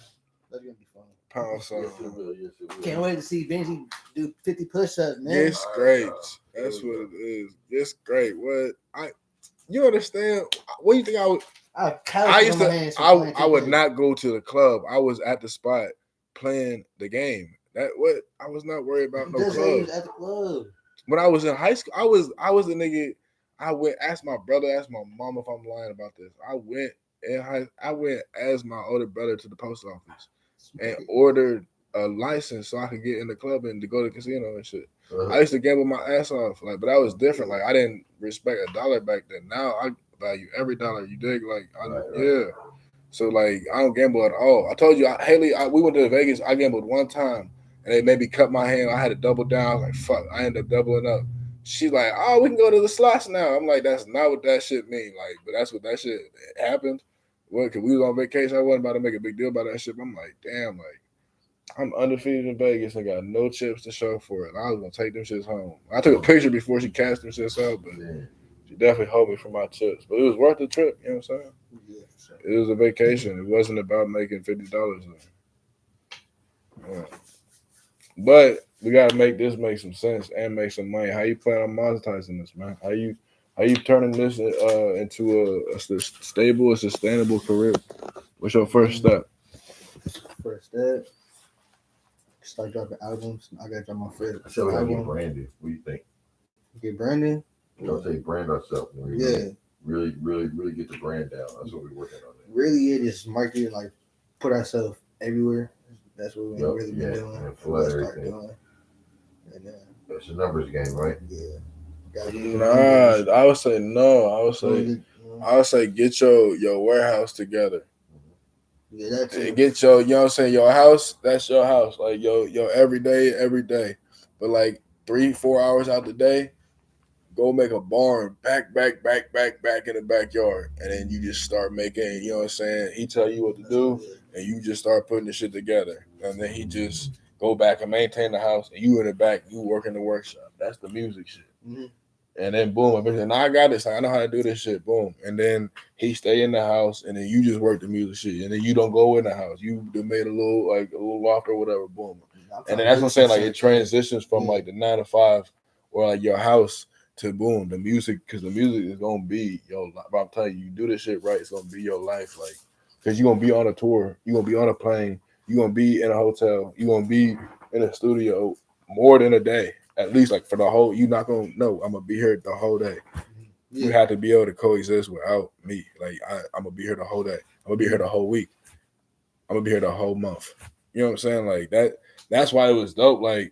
That's gonna be fun. Power song. Yes, it will. Yes, it will. Can't wait to see Benji do 50 push-ups, man. It's great. That's what it is. It's great. You understand? What do you think I would? I would not go to the club. I was at the spot playing the game. I was not worried about no club. At the club. When I was in high school, I was a nigga. I went ask my brother, ask my mom if I'm lying about this. I went as my older brother to the post office and ordered a license so I could get in the club and to go to the casino and shit. I used to gamble my ass off, but that was different. Like I didn't respect a dollar back then. Now I value every dollar. You dig? Yeah. So like I don't gamble at all. I told you, Haley, we went to Vegas. I gambled one time and they made me cut my hand. I had to double down. I was like, fuck. I ended up doubling up. She's like, oh, we can go to the slots now. I'm like, that's not what that shit mean. Like, but that's what that shit happened. Well, cause we was on vacation. I wasn't about to make a big deal about that shit. But I'm like, damn, like. I'm undefeated in Vegas and got no chips to show for it. And I was gonna take them shits home. I took a picture before she cast them shits out, but she definitely held me for my chips. But it was worth the trip, you know what I'm saying? Yeah, sure. It was a vacation. It wasn't about making $50. Yeah. But we gotta make this make some sense and make some money. How you plan on monetizing this, man? How you turning this into a stable, sustainable career? What's your first step? First step. Start dropping albums. I gotta drop my first I said we gotta get album. branded. What do you think? Get branded? You know, say brand ourselves. Yeah. Really get the brand down. That's what we're working on. Really, it is marketing, like put ourselves everywhere. That's what we've really been doing. And flood everything. It's a numbers game, right? Yeah. Nah, I would say no. I would say get your warehouse together. Yeah, that's it. Get your, you know what I'm saying, your house, that's your house. Like your every day. But like 3-4 hours out the day, go make a barn back in the backyard. And then you just start making, you know what I'm saying? He tell you what to do and you just start putting the shit together. And then he just go back and maintain the house and you in the back, you work in the workshop. That's the music shit. Mm-hmm. And then boom, everything. Now I got this. I know how to do this shit. Boom. And then he stay in the house, and then you just work the music shit. And then you don't go in the house. You made a little loft or whatever. Boom. And then that's what I'm saying. Like it transitions from like the 9 to 5 or like your house to boom the music, because the music is gonna be your life. I'm telling you, you do this shit right, it's gonna be your life. Like because you're gonna be on a tour, you're gonna be on a plane, you're gonna be in a hotel, you're gonna be in a studio more than a day. At least like for the whole, you're not gonna know I'm gonna be here the whole day. Yeah. You have to be able to coexist without me. Like I'm gonna be here the whole day. I'm gonna be here the whole week. I'm gonna be here the whole month. You know what I'm saying? Like that. That's why it was dope. Like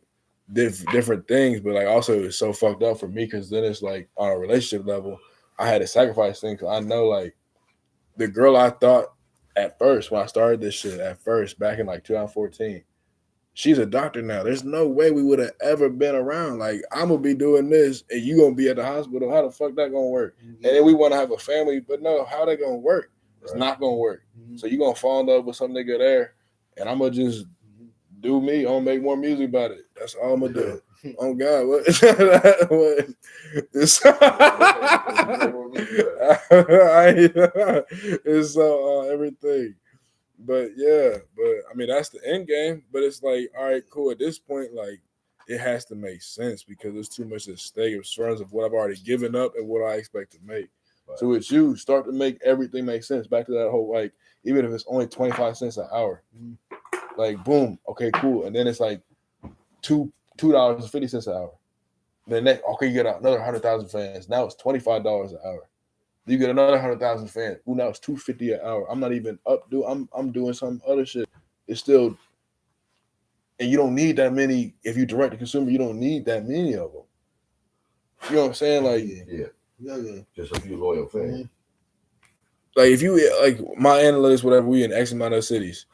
different things, but like also it's so fucked up for me because then it's like on a relationship level, I had to sacrifice things. I know like the girl I thought at first when I started this shit at first back in like 2014. She's a doctor now. There's no way we would have ever been around. Like, I'm going to be doing this, and you going to be at the hospital. How the fuck that going to work? Yeah. And then we want to have a family, but no, how that going to work? It's not going to work. Mm-hmm. So you going to fall in love with some nigga there, and I'm going to just do me. I'm going to make more music about it. That's all I'm going to do. Oh, God. What? It's everything. But I mean that's the end game. But it's like, all right, cool. At this point, like it has to make sense because there's too much at stake in terms of what I've already given up and what I expect to make. Right. So it's you start to make everything make sense. Back to that whole like, even if it's only 25 cents an hour, like boom, okay, cool. And then it's like $2.50 an hour. Then next, okay, you get another 100,000 fans. Now it's $25 an hour. You get another 100,000 fans. Ooh, now it's 250 an hour. I'm not even up. I'm doing some other shit. It's still, and you don't need that many. If you direct to consumer, you don't need that many of them. You know what I'm saying? Like, yeah. Just a few loyal fans. Like if you like my analytics, whatever, we in X amount of cities.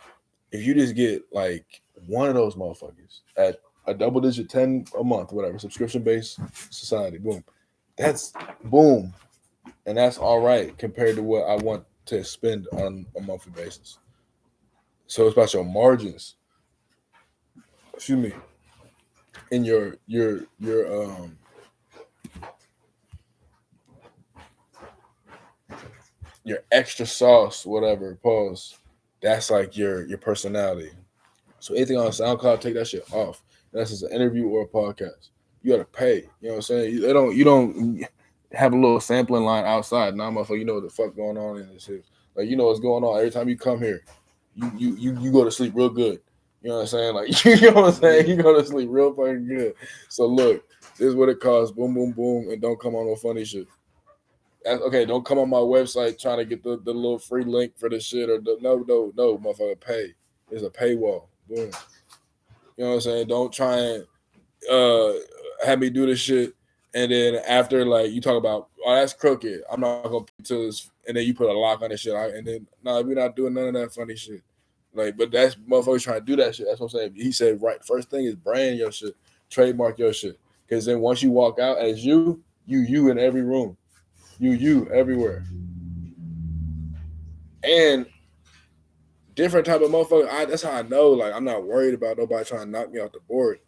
If you just get like one of those motherfuckers at a double digit 10 a month, whatever, subscription based society, boom. That's boom. And that's all right compared to what I want to spend on a monthly basis. So it's about your margins. Excuse me. In your extra sauce, whatever, pause. That's like your personality. So anything on SoundCloud, take that shit off. Unless it's an interview or a podcast. You gotta pay. You know what I'm saying? You don't have a little sampling line outside. Nah, motherfucker, you know what the fuck going on in this shit. Like you know what's going on. Every time you come here, you go to sleep real good. You know what I'm saying? Like you know what I'm saying? You go to sleep real fucking good. So look, this is what it costs. Boom, boom, boom, and don't come on no funny shit. Okay, don't come on my website trying to get the little free link for this shit or no, motherfucker, pay. There's a paywall. Boom. You know what I'm saying? Don't try and have me do this shit, and then after like you talk about, oh that's crooked. I'm not gonna pay to this, and then you put a lock on this shit, and then no, we're not doing none of that funny shit. Like, but that's motherfuckers trying to do that shit. That's what I'm saying. He said right. First thing is brand your shit, trademark your shit, because then once you walk out as you in every room, you everywhere, and different type of motherfucker. That's how I know. Like, I'm not worried about nobody trying to knock me off the board.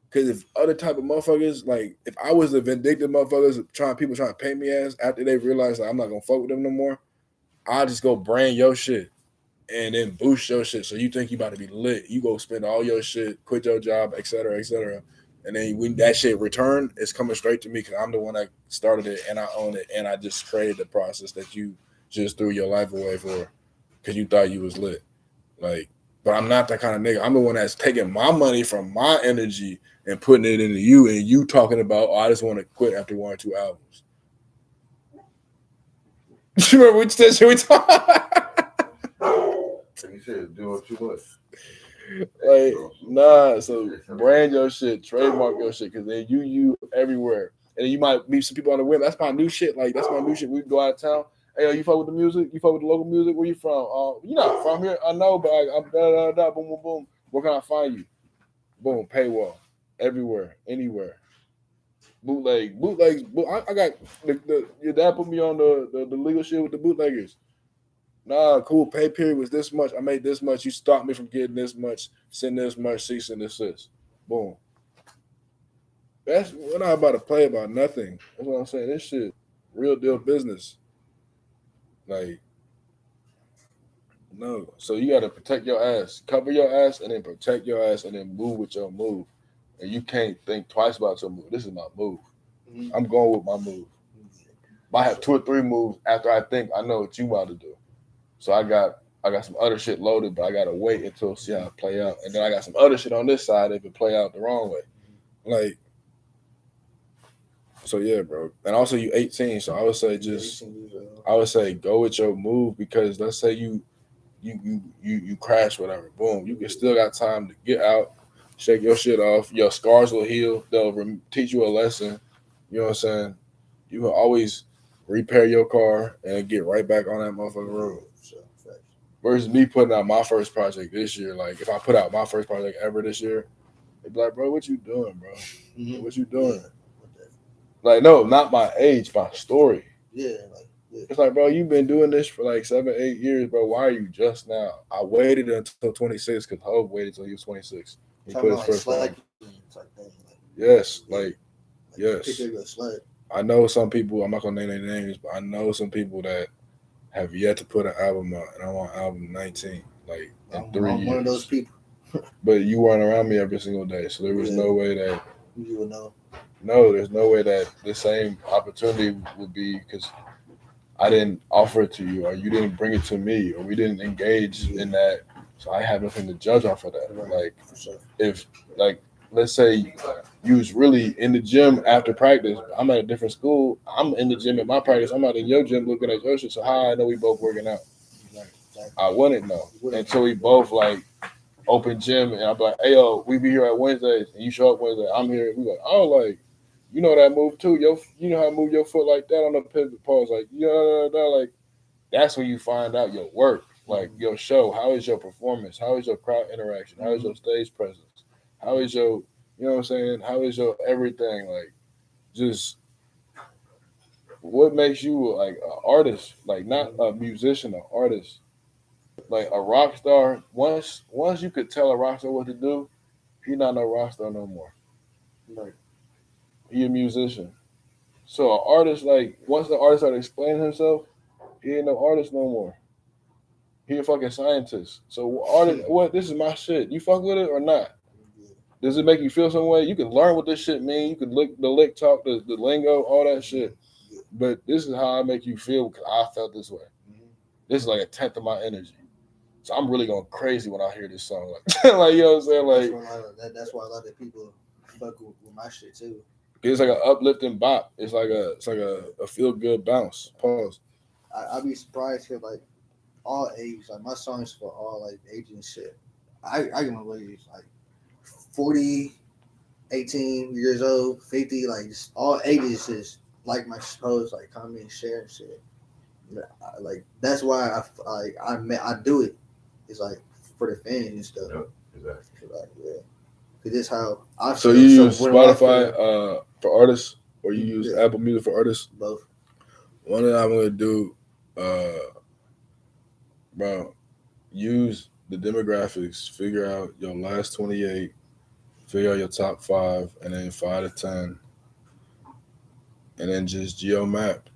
Because if other type of motherfuckers, like if I was the vindictive motherfuckers people trying to pay me ass after they realize like I'm not gonna fuck with them no more, I'll just go brand your shit and then boost your shit. So you think you about to be lit. You go spend all your shit, quit your job, et cetera, et cetera. And then when that shit return, it's coming straight to me because I'm the one that started it and I own it and I just created the process that you just threw your life away for because you thought you was lit. Like, but I'm not that kind of nigga. I'm the one that's taking my money from my energy and putting it into you, and you talking about, oh, I just want to quit after 1 or 2 albums. You remember which that shit we talked? You said doing too much. Like, nah. So brand your shit, trademark your shit, because then you everywhere, and then you might meet some people on the whim. That's my new shit. Like that's my new shit. We go out of town. Hey, you fuck with the music? You fuck with the local music? Where you from? You're not from here. I know, but I'm boom, boom, boom. Where can I find you? Boom, paywall, everywhere, anywhere. Bootlegs. I got your dad put me on the legal shit with the bootleggers. Nah, cool. Pay period was this much. I made this much. You stopped me from getting this much. Send this much. Cease and desist. Boom. We're not about to play about nothing. That's what I'm saying. This shit, real deal business. Like, no. So you got to protect your ass, cover your ass, and then protect your ass, and then move with your move. And you can't think twice about your move. This is my move. Mm-hmm. I'm going with my move. I have 2 or 3 moves after I think I know what you about to do. So I got some other shit loaded, but I gotta wait until see how it play out. And then I got some other shit on this side if it play out the wrong way. Like, so yeah, bro. And also you 18, so I would say go with your move because let's say you crash whatever, boom, you can still got time to get out, shake your shit off. Your scars will heal. They'll teach you a lesson. You know what I'm saying? You will always repair your car and get right back on that motherfucking road. Versus me putting out my first project this year. Like if I put out my first project ever this year, they'd be like, bro, what you doing, bro? Mm-hmm. What you doing? Yeah. Like, no, not my age, my story. Yeah, It's like, bro, you've been doing this for like 7, 8 years, bro. Why are you just now? I waited until 26 because Hov waited until he was 26. He put his first album. Yes, yes. I know some people, I'm not going to name their names, but I know some people that have yet to put an album out, and I'm on album 19, like in 3 years. I'm one of those people. But you weren't around me every single day, so there was no way that you would know. No, there's no way that the same opportunity would be because I didn't offer it to you, or you didn't bring it to me, or we didn't engage in that. So I have nothing to judge off of that. Like, if, like, let's say you was really in the gym after practice. I'm at a different school. I'm in the gym at my practice. I'm out in your gym looking at your shit. So how I know we both working out? I wouldn't know until we both like open gym and I'm like, hey yo, we be here at Wednesdays and you show up Wednesday. I'm here. We like, oh like, you know that move too. You know how to move your foot like that on the pivot pause. Like, like that's when you find out your work, like your show. How is your performance? How is your crowd interaction? How is your stage presence? How is your, you know what I'm saying? How is your everything? Like, just what makes you like an artist? Like, not a musician, an artist. Like a rock star. Once you could tell a rock star what to do, he not no rock star no more. Right. He a musician. So an artist, like once the artist started explaining himself, he ain't no artist no more. He a fucking scientist. So artist, what? This is my shit. You fuck with it or not? Does it make you feel some way? You can learn what this shit mean. You can look the lick talk, the lingo, all that shit. But this is how I make you feel because I felt this way. This is like a tenth of my energy. So I'm really going crazy when I hear this song. Like, like you know what I'm saying? Like that's why a lot of people fuck with my shit too. It's like an uplifting bop. It's like a feel good bounce. Pause. I'd be surprised if like all ages, like my songs for all like ages and shit. I can believe like 40, 18 years old, 50, like just all ages is like my shows, like comment and share and shit. Like that's why I do it. It's like for the fans and stuff. Yep, exactly. Like, yeah. Cause this how I So feel. you use when Spotify for artists, or you use Yeah. Apple Music for artists? both. One thing I'm gonna do, bro, use the demographics. Figure out your last 28. Figure out your top 5, and then 5 to 10, and then just geo map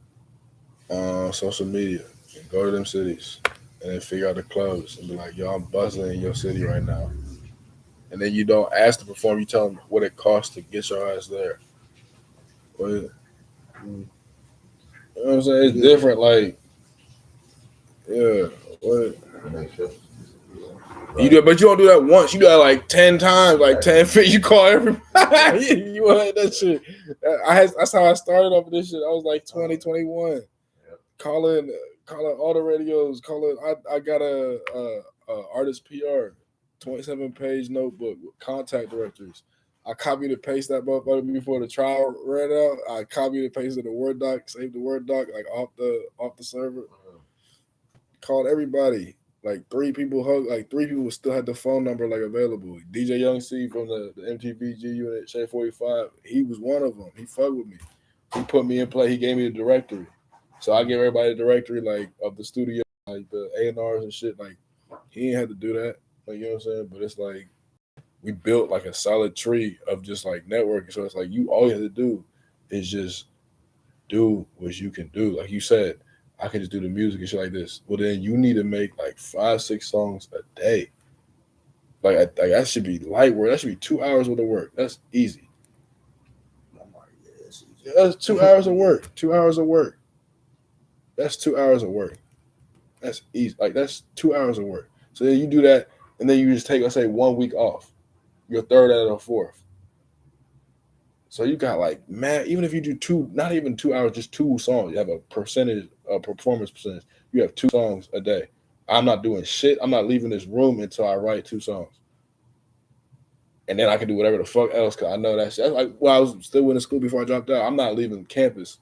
on social media and go to them cities, and then figure out the clubs and be like, yo, I'm buzzing in your city right now. And then you don't ask to perform. You tell them what it costs to get your ass there. But, you know what I'm saying? It's different. Like, yeah. What? You do, but you don't do that once. You do that like 10 times, like 10 feet. You call everybody. you want that shit. That's how I started off this shit. I was like 20, 21. Calling all the radios. I got a artist PR, 27-page notebook with contact directories. I copied and pasted that motherfucker before the trial ran out. I copied and pasted the Word doc, saved the Word doc like off the server. Called everybody. Like 3 people like 3 people still had the phone number like available. DJ Young C from the MTV G Unit, Shea 45, he was one of them. He fucked with me. He put me in play. He gave me the directory. So I give everybody the directory like of the studio, like the A&Rs and shit. Like he ain't had to do that. Like you know what I'm saying? But it's like we built like a solid tree of just like networking. So it's like you all you have to do is just do what you can do. Like you said, I can just do the music and shit like this. Well, then you need to make like 5, 6 songs a day. Like that should be light work. That should be 2 hours worth of work. That's easy. That's 2 hours of work. 2 hours of work. That's 2 hours of work. That's easy. Like that's 2 hours of work. So then you do that, and then you just take, let's say, 1 week off. Your third out of the fourth. So you got like, man, even if you do 2, not even 2 hours, just 2 songs, you have a performance percentage. You have 2 songs a day. I'm not doing shit. I'm not leaving this room until I write 2 songs. And then I can do whatever the fuck else because I know that shit. That's like, well, I was still in school before I dropped out. I'm not leaving campus.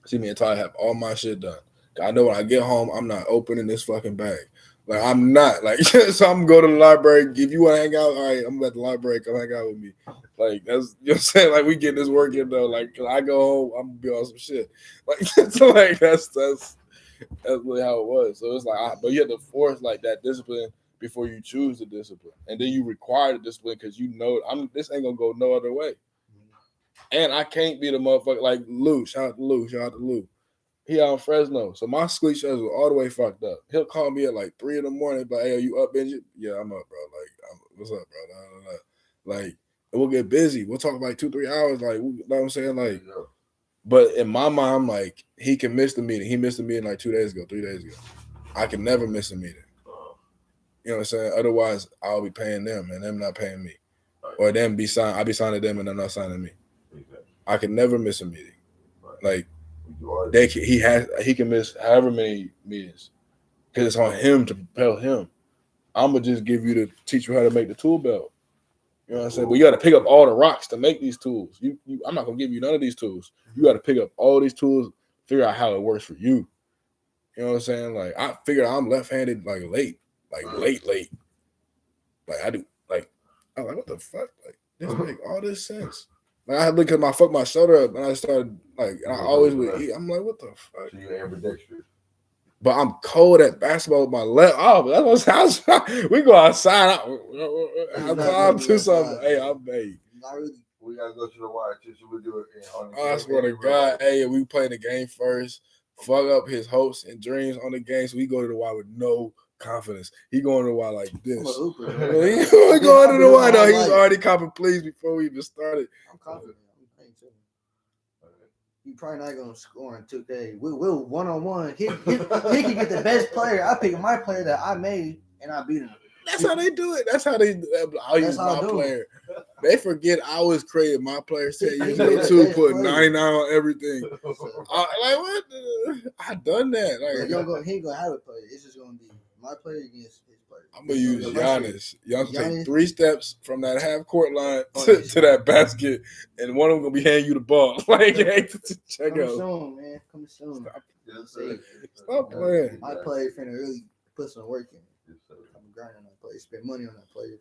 See me until I have all my shit done. I know when I get home, I'm not opening this fucking bag. Like, I'm not. Like, so I'm going to the library. If you want to hang out, all right, I'm at the library. Come hang out with me. Like, that's, you know what I'm saying? Like, we get this work in, though. Like, I go home, I'm going to be on some shit. Like, so, like, that's really how it was. So, it's like, but you have to force, like, that discipline before you choose the discipline. And then you require the discipline because you know, this ain't going to go no other way. And I can't be the motherfucker, like, Lou. Shout out to Lou. He out in Fresno. So my sleep schedule was all the way fucked up. He'll call me at like 3 a.m. Like, hey, are you up, Benji? Yeah, I'm up, bro. Like, what's up, bro? Like, we'll get busy. We'll talk like 2-3 hours. Like, you know what I'm saying? Like, but in my mind, I'm like, he can miss the meeting. He missed the meeting like 2 days ago, 3 days ago. I can never miss a meeting. You know what I'm saying? Otherwise, I'll be paying them and them not paying me. or them be signed. I be signing them and they're not signing me. Exactly. I can never miss a meeting. Right. Like he can miss however many meetings because it's on him to propel him. I'm gonna just give you to teach you how to make the tool belt. You know what I'm saying? But you got to pick up all the rocks to make these tools. I'm not gonna give you none of these tools. You got to pick up all these tools, figure out how it works for you. You know what I'm saying? Like I figured I'm left-handed, like late. Like I do. Like I'm like, what the fuck? Like this make all this sense. Like I look at fuck my shoulder up, and I started like, and I always would eat. I'm like, what the fuck? So you're ambidextrous. But I'm cold at basketball with my left. Oh, that's what we go outside. I'm trying to do something. Hey, I'm made. We gotta go to the wire too, so we'll do it. I swear to God, hey, we play the game first. Fuck up his hopes and dreams on the game, so we go to the wire with no confidence. He going to the wire like this. He going to the wire though. He's already copping please before we even started. I'm confident. I'm playing too. You probably not gonna score in 2K. We'll 1-on-1. He can get the best player. I pick my player that I made and I beat him. That's how they do it. That's how they. I'll use my player. They forget I was creating my player set. You know, too, put 99 on everything. Like what? I done that. Like he ain't gonna have a player. It's just gonna be my player against his player. I'm gonna use Giannis. Giannis take 3 steps from that half court line to that basket, and one of them gonna be handing you the ball. Like, hey, check Come out. soon, man. Come soon. Stop playing. My player finna really put some work in. I'm grinding on that player. Spend money on that player.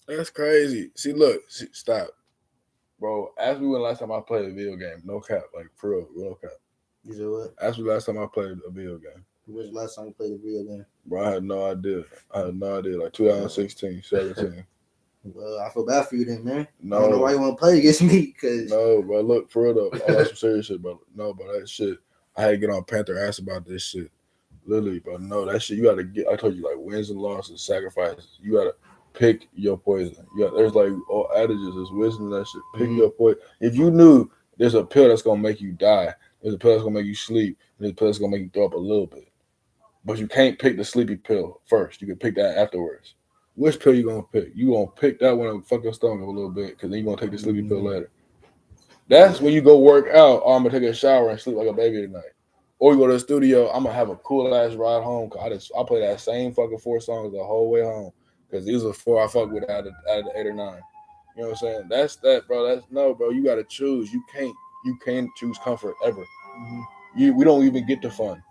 That's crazy. See, look, stop, bro. Ask me when last time I played a video game. No cap, like for real, no cap. You said what? Ask me last time I played a video game. When was the last time you played a video game? Bro, I had no idea. Like 2016, 17. Well, I feel bad for you then, man. No. I don't know why you want to play against me. No, bro. Look, for real though. All that's some serious shit, bro. No, bro, that shit. I had to get on Panther ass about this shit. Literally, bro. No, that shit. You gotta get. I told you, like wins and losses, sacrifices. You gotta pick your poison. There's like all adages. There's wisdom in that shit. Pick your poison. If you knew there's a pill that's gonna make you die, there's a pill that's gonna make you sleep, there's a pill that's gonna make you throw up a little bit. But you can't pick the sleepy pill first. You can pick that afterwards. Which pill you gonna pick? You gonna pick that one and fuck your stomach a little bit, because then you gonna take the sleepy pill later. That's when you go work out. Or I'm gonna take a shower and sleep like a baby tonight. Or you go to the studio. I'm gonna have a cool ass ride home. Cause I play that same fucking 4 songs the whole way home. Because these are 4 I fuck with out of the 8 or 9. You know what I'm saying? That's that, bro. Bro. You gotta choose. You can't choose comfort ever. We don't even get to fun.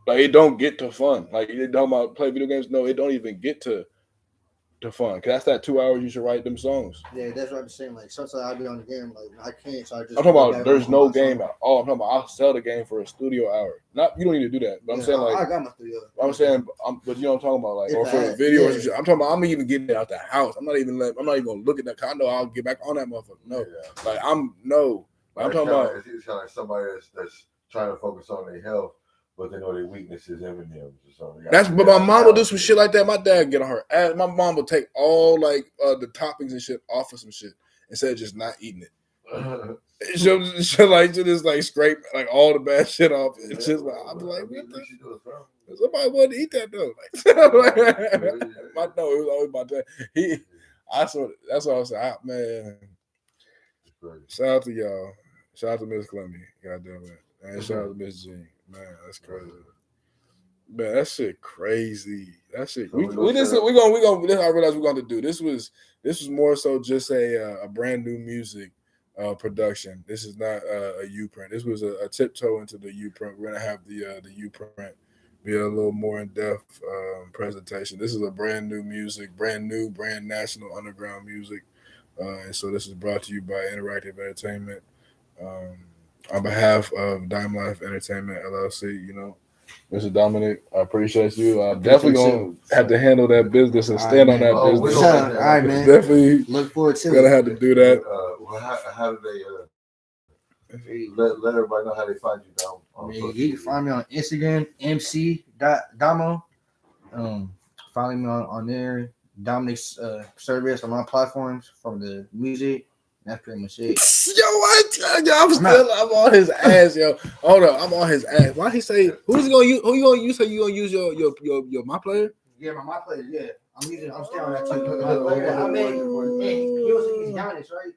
Like it don't get to fun. Like you talking about play video games. No, it don't even get to fun. Cause that's that 2 hours you should write them songs. Yeah, that's what I'm saying. Like sometimes I'll be on the game, like I can't. So I just. I'm talking about there's no game at all. I'm talking about I'll sell the game for a studio hour. Not you don't need to do that. But I'm saying like I got my studio. I'm saying, but you know what I'm talking about, like or for videos and shit. I'm talking about I'm even getting it out the house. I'm not even gonna look at that. Cause I know I'll get back on that motherfucker. No, like I'm talking about. It's kind of like somebody that's trying to focus on their health, but they know their weaknesses in them or something. But my mom will do some shit like that. My dad get on her ass. My mom will take all like the toppings and shit off of some shit instead of just not eating it. She'll just like scrape like all the bad shit off. It's just like I'm like, what the? Somebody wanted to eat that though. Like, no, it was always my dad. That's what I was saying. Man, shout out to y'all. Shout out to Miss Clemmy. Goddamn it. And shout out to Miss Jean. Man, that's crazy. Man, that shit crazy. That shit. We gonna. This I realized we're gonna do. This was more so just a brand new music production. This is not a U-print. This was a tiptoe into the U-print. We're gonna have the U-print be a little more in-depth presentation. This is a brand new music, brand national underground music, and so this is brought to you by Interactive Entertainment. On behalf of Dimelife Entertainment LLC, you know, Mr. Dominic, I appreciate you. I'm definitely gonna have to handle that business and stand on that business. All right, man. Definitely look forward to gonna have to do that. How do they let everybody know how they find you down? You can find me on Instagram, mc.domo. Follow me on there, Dominic Serviss on my platforms from the music. That's pretty much it. Yo, what? I'm on his ass, yo. Hold up, I'm on his ass. Why he say who's gonna use? Who you gonna use? So you gonna use your my player? Yeah, my player. Yeah, I'm staying on that too. I mean, he was Giannis, right?